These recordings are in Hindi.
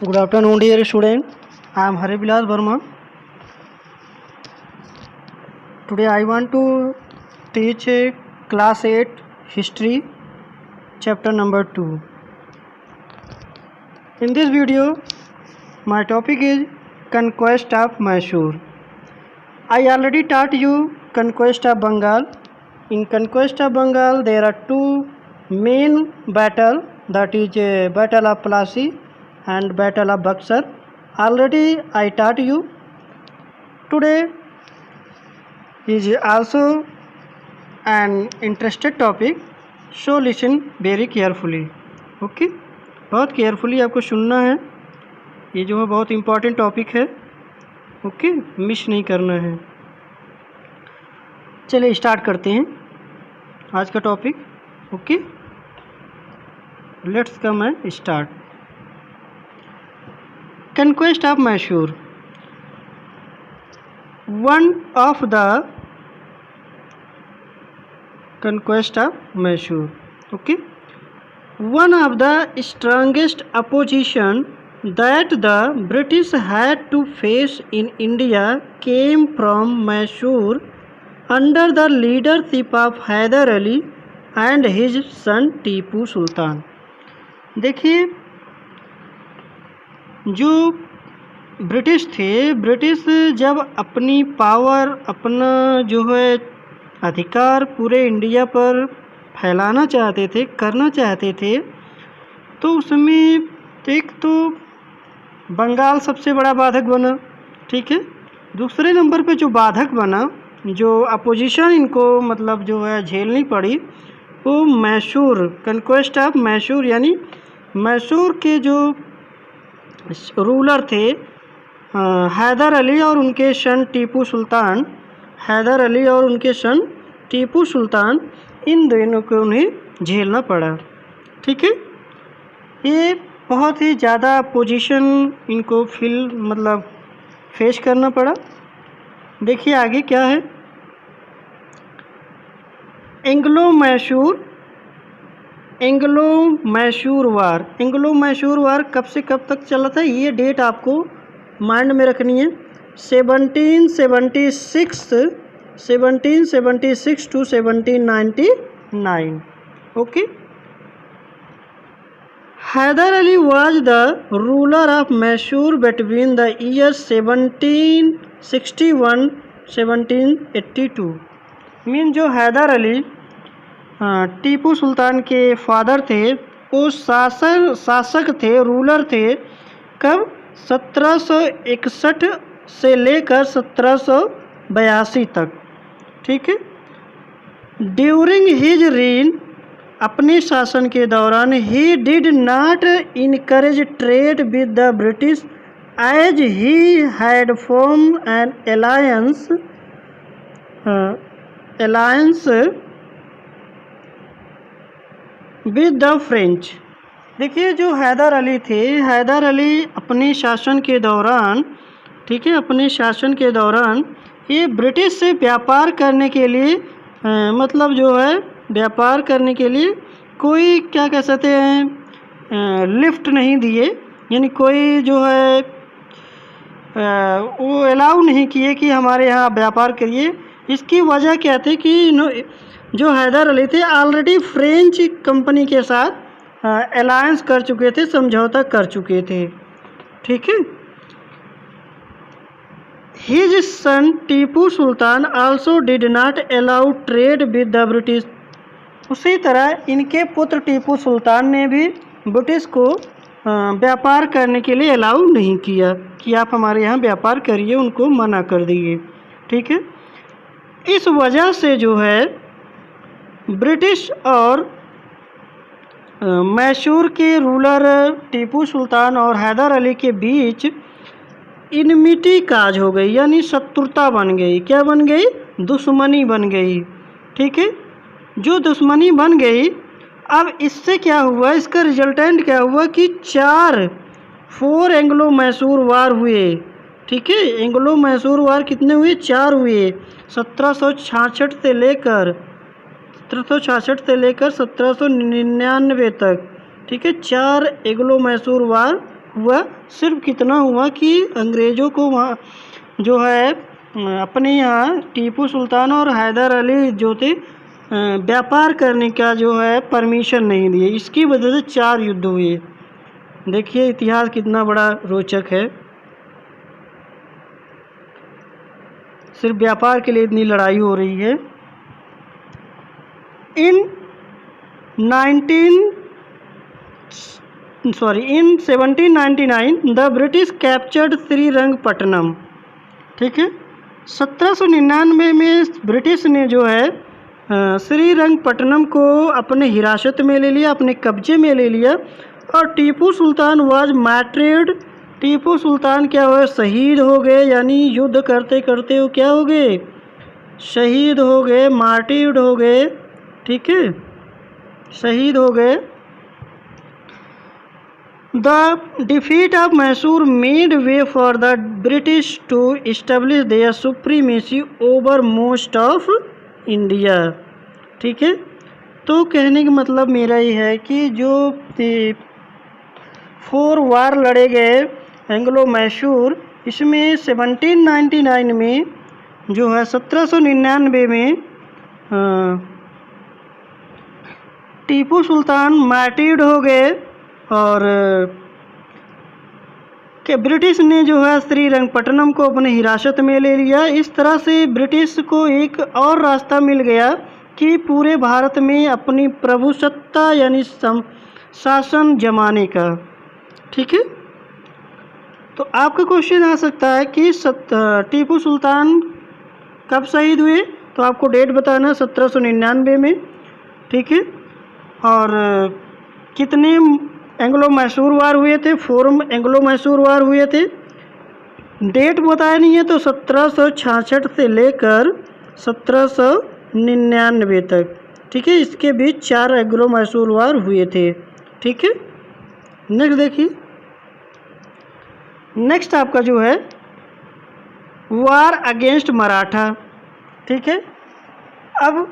Good afternoon, dear student. I am Hari Vilas Verma. Today I want to teach class 8 history chapter number 2. In this video, my topic is conquest of Mysore. I already taught you conquest of Bengal. In conquest of Bengal, there are two main battles, that is Battle of Plassey and Battle of Buxar. Already I taught you. Today is also an interested topic, so listen very carefully. Okay, बहुत केयरफुली आपको सुनना है. ये जो है बहुत इम्पॉर्टेंट टॉपिक है. ओके, मिस नहीं करना है. चलिए स्टार्ट करते हैं आज का topic. Okay, let's come and start. Conquest of Mysore. One of the conquest of Mysore. Okay. One of the strongest opposition that the British had to face in India came from Mysore under the leadership of Hyder Ali and his son Tipu Sultan. देखिए, जो ब्रिटिश थे, ब्रिटिश जब अपनी पावर, अपना जो है अधिकार पूरे इंडिया पर फैलाना चाहते थे, करना चाहते थे, तो उसमें एक तो बंगाल सबसे बड़ा बाधक बना. ठीक है. दूसरे नंबर पे जो बाधक बना, जो अपोजिशन इनको मतलब जो है झेलनी पड़ी, वो मैसूर, कंक्वेस्ट ऑफ मैसूर, यानी मैसूर के जो रूलर थे हैदर अली और उनके सन टीपू सुल्तान. हैदर अली और उनके सन टीपू सुल्तान, इन दोनों को उन्हें झेलना पड़ा. ठीक है. ये बहुत ही ज़्यादा पोजीशन इनको मतलब फेस करना पड़ा. देखिए आगे क्या है. एंग्लो मैसूर वार. एंग्लो मैसूर वार कब से कब तक चला था, ये डेट आपको माइंड में रखनी है. 1776 to 1799. Okay. Hyder Ali was the ruler of Mysore between the year 1761-1782. Mean जो हैदर अली टीपू सुल्तान के फादर थे, वो शासक थे, रूलर थे. कब? 1761 से लेकर 1782 तक. ठीक है. ड्यूरिंग हिज रीन, अपने शासन के दौरान, he did not encourage trade with the British as he had form an alliance with the French. देखिए, जो हैदर अली थे, हैदर अली अपने शासन के दौरान, ठीक है, अपने शासन के दौरान ये ब्रिटिश से व्यापार करने के लिए मतलब जो है व्यापार करने के लिए कोई क्या कह सकते हैं लिफ्ट नहीं दिए, यानी कोई जो है वो अलाउ नहीं किए कि हमारे यहाँ व्यापार करिए. इसकी वजह क्या थी कि जो हैदर अली थे ऑलरेडी फ्रेंच कंपनी के साथ अलायंस कर चुके थे, समझौता कर चुके थे. ठीक है. His son Tipu Sultan also did not allow trade with the British. उसी तरह इनके पुत्र टीपू सुल्तान ने भी ब्रिटिश को व्यापार करने के लिए अलाउ नहीं किया कि आप हमारे यहाँ व्यापार करिए, उनको मना कर दिए. ठीक है. इस वजह से जो है ब्रिटिश और मैसूर के रूलर टीपू सुल्तान और हैदर अली के बीच इनमिटी काज हो गई, यानी शत्रुता बन गई. क्या बन गई? दुश्मनी बन गई. ठीक है. जो दुश्मनी बन गई, अब इससे क्या हुआ, इसका रिजल्टेंट क्या हुआ कि 4 एंग्लो मैसूर वार हुए. ठीक है. एंग्लो मैसूर वार कितने हुए? 4 हुए. 1766 से लेकर 1799 तक. ठीक है. 4 एंग्लो मैसूर वार हुआ, सिर्फ कितना हुआ कि अंग्रेज़ों को वहाँ जो है अपने यहाँ टीपू सुल्तान और हैदर अली जो थे व्यापार करने का जो है परमिशन नहीं दिए। इसकी वजह से 4 युद्ध हुए। देखिए इतिहास कितना बड़ा रोचक है। सिर्फ व्यापार के लिए इतनी लड़ाई हो रही है। इन 1799 द ब्रिटिश कैप्चर्ड श्रीरंगपट्टनम। ठीक है, 1799 में ब्रिटिश ने जो है श्रीरंगपट्टनम को अपने हिरासत में ले लिया, अपने कब्जे में ले लिया। और टीपू सुल्तान वाज मैट्रेड। टीपू सुल्तान क्या हुए, शहीद हो गए, यानी युद्ध करते करते वो क्या हो गए, शहीद हो गए, मार्टिर्ड हो गए। ठीक है, शहीद हो गए। The defeat of Mysore made way for the British to establish their supremacy over most of India. ठीक है, तो कहने का मतलब मेरा ये है कि जो 4 वार लड़े गए एंग्लो मैसूर, इसमें 1799 में जो है 1799 में टीपू सुल्तान मार्टिर्ड हो गए और कि ब्रिटिश ने जो है श्रीरंगपट्टनम को अपने हिरासत में ले लिया। इस तरह से ब्रिटिश को एक और रास्ता मिल गया कि पूरे भारत में अपनी प्रभुसत्ता यानी शासन जमाने का। ठीक है, तो आपका क्वेश्चन आ सकता है कि टीपू सुल्तान कब शहीद हुए, तो आपको डेट बताना 1799 में। ठीक है, और कितने एंग्लो मैसूर वार हुए थे, 4 एंग्लो मैसूर वार हुए थे। डेट बताया नहीं है, तो 1766 से लेकर 1799 तक। ठीक है, इसके बीच 4 एंग्लो मैसूर वार हुए थे। ठीक है, नेक्स्ट देखिए। नेक्स्ट आपका जो है वार अगेंस्ट मराठा। ठीक है, अब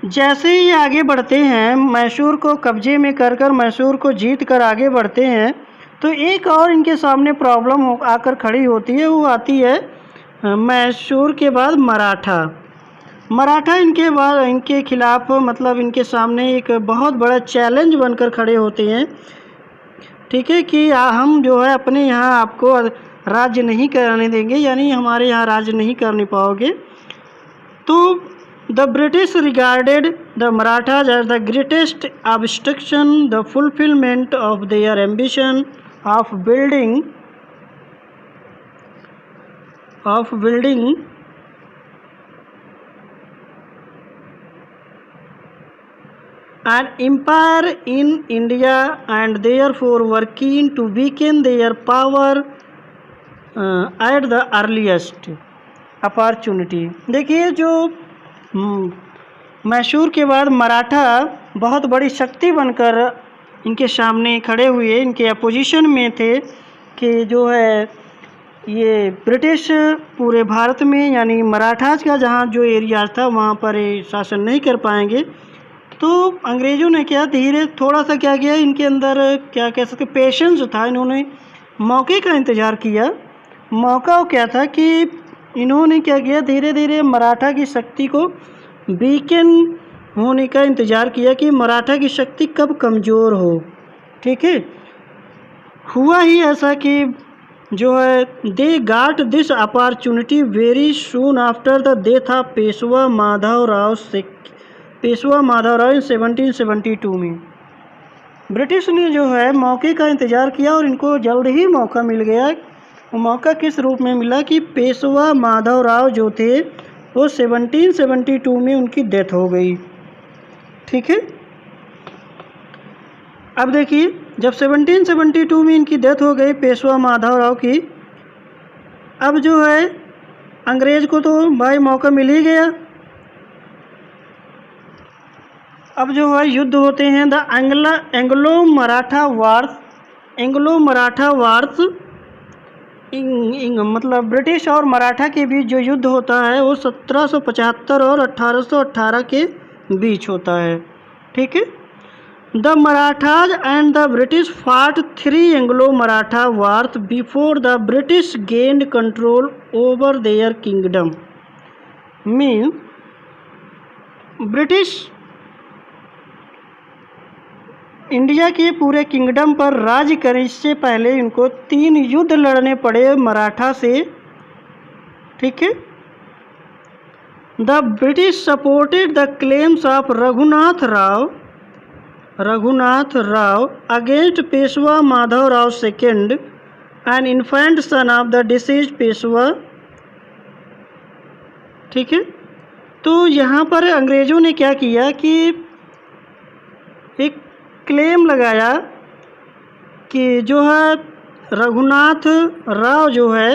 जैसे ही आगे बढ़ते हैं, मैसूर को कब्जे में कर मैसूर को जीत कर आगे बढ़ते हैं, तो एक और इनके सामने प्रॉब्लम आकर खड़ी होती है। वो आती है मैसूर के बाद मराठा। मराठा इनके खिलाफ मतलब इनके सामने एक बहुत बड़ा चैलेंज बनकर खड़े होते हैं। ठीक है, कि हम जो है अपने यहाँ आपको राज्य नहीं करने देंगे, यानी हमारे यहाँ राज्य नहीं करने पाओगे। तो the British regarded the Marathas as the greatest obstruction the fulfilment of their ambition of building an empire in India and therefore were keen to weaken their power at the earliest opportunity। देखिए, जो मैसूर के बाद मराठा बहुत बड़ी शक्ति बनकर इनके सामने खड़े हुए, इनके अपोजिशन में थे कि जो है ये ब्रिटिश पूरे भारत में यानी मराठाज का जहाँ जो एरिया था वहाँ पर शासन नहीं कर पाएंगे। तो अंग्रेज़ों ने क्या धीरे थोड़ा सा क्या किया, इनके अंदर क्या कह सकते पेशेंस था। इन्होंने मौके का इंतज़ार किया। मौका क्या था कि इन्होंने क्या किया, धीरे धीरे मराठा की शक्ति को वीकेन होने का इंतज़ार किया कि मराठा की शक्ति कब कमज़ोर हो। ठीक है, हुआ ही ऐसा कि जो है they got this opportunity very soon after the death of Peshwa Madhavrao in 1772 में। ब्रिटिश ने जो है मौके का इंतज़ार किया और इनको जल्द ही मौका मिल गया। वो मौका किस रूप में मिला कि पेशवा माधवराव जो थे वो 1772 में उनकी डेथ हो गई। ठीक है, अब देखिए जब 1772 में इनकी डेथ हो गई पेशवा माधवराव की, अब जो है अंग्रेज़ को तो भाई मौका मिल ही गया। अब जो है युद्ध होते हैं द एंग्लो मराठा वार्स मतलब ब्रिटिश और मराठा के बीच जो युद्ध होता है वो 1775 और 1818 के बीच होता है। ठीक है, The Marathas and the British fought 3 Anglo-Maratha wars before the British gained control over their kingdom. Means British India के पूरे किंगडम पर राज करे इससे पहले इनको 3 युद्ध लड़ने पड़े मराठा से, ठीक है। The British supported the claims of Raghunath Rao against Peshwa Madhavrao second an infant son of the disease Peshwa, ठीक है। तो यहाँ पर अंग्रेज़ों ने क्या किया कि एक क्लेम लगाया कि जो है रघुनाथ राव जो है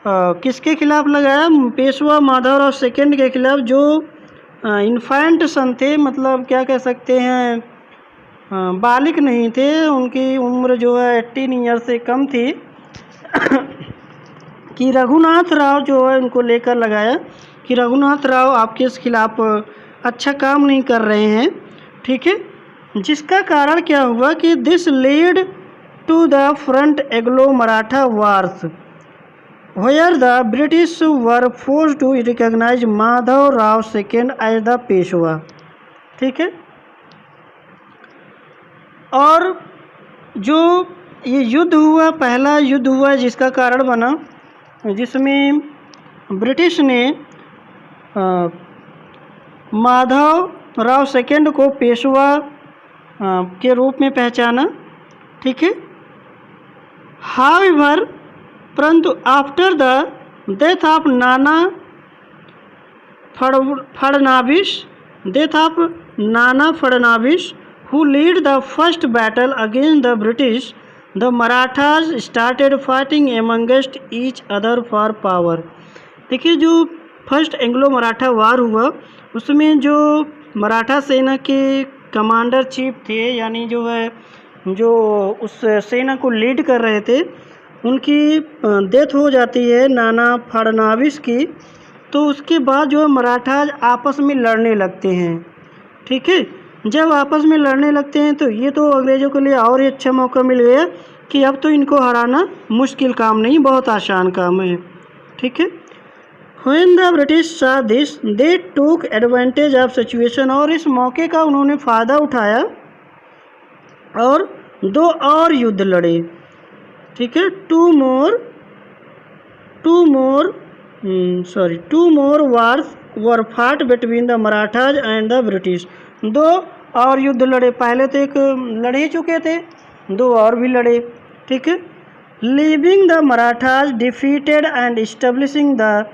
किसके खिलाफ़ लगाया, पेशवा माधवराव सेकेंड के खिलाफ़, जो इन्फेंट सन थे, मतलब क्या कह सकते हैं बालिक नहीं थे, उनकी उम्र जो है 18 ईयर से कम थी कि रघुनाथ राव जो है उनको लेकर लगाया कि रघुनाथ राव आपके खिलाफ अच्छा काम नहीं कर रहे हैं, ठीक है। जिसका कारण क्या हुआ कि this lead to the front Anglo Maratha wars where the British were forced to recognise Madhav Rao second as the Peshwa, ठीक है। और जो ये युद्ध हुआ, पहला युद्ध हुआ जिसका कारण बना, जिसमें ब्रिटिश ने माधव राव सेकेंड को पेशवा के रूप में पहचाना, ठीक है। हाउएवर परंतु after the death of Nana फडनाविस who lead the first battle against the British, the Marathas started fighting amongst each other for power। देखिए जो फर्स्ट एंग्लो मराठा वार हुआ उसमें जो मराठा सेना के कमांडर चीफ थे, यानी जो है जो उस सेना को लीड कर रहे थे, उनकी डेथ हो जाती है नाना फडनाविस की। तो उसके बाद जो है मराठा आपस में लड़ने लगते हैं, ठीक है। जब आपस में लड़ने लगते हैं तो ये तो अंग्रेज़ों के लिए और ही अच्छा मौका मिल गया कि अब तो इनको हराना मुश्किल काम नहीं, बहुत आसान काम है, ठीक है। When the British saw this, they took advantage of situation, और इस मौके का उन्होंने फ़ायदा उठाया और 2 और युद्ध लड़े, ठीक है। टू मोर वार्स वर फाट between the Marathas and the British. 2 और युद्ध लड़े, पहले तो एक लड़ ही चुके थे, 2 और भी लड़े, ठीक है। Leaving the Marathas defeated and establishing the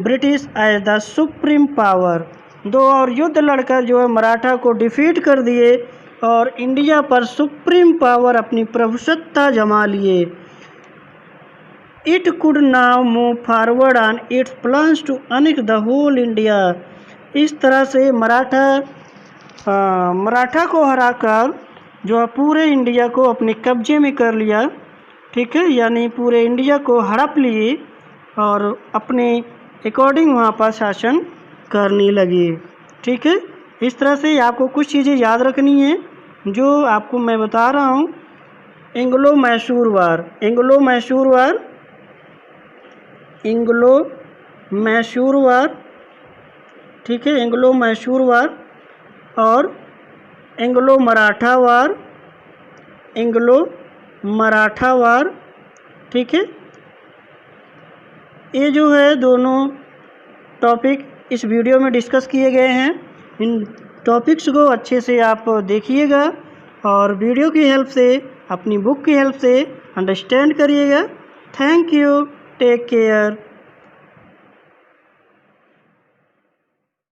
British as the supreme power. 2 और युद्ध लड़कर जो है मराठा को डिफीट कर दिए और इंडिया पर सुप्रीम पावर अपनी प्रभुसत्ता जमा लिए। It could now move forward on its plans to annex the whole India. इस तरह से मराठा को हराकर जो है पूरे इंडिया को अपने कब्जे में कर लिया, ठीक है। यानी पूरे इंडिया को हड़प लिए और अपने अकॉर्डिंग वहाँ पर शासन करने लगे, ठीक है। इस तरह से आपको कुछ चीज़ें याद रखनी है जो आपको मैं बता रहा हूँ। एंग्लो मैसूर वार, ठीक है। एंग्लो मैसूर वार और एंग्लो मराठा वार, ठीक है। ये जो है दोनों टॉपिक इस वीडियो में डिस्कस किए गए हैं। इन टॉपिक्स को अच्छे से आप देखिएगा और वीडियो की हेल्प से, अपनी बुक की हेल्प से अंडरस्टैंड करिएगा। Thank you, take care.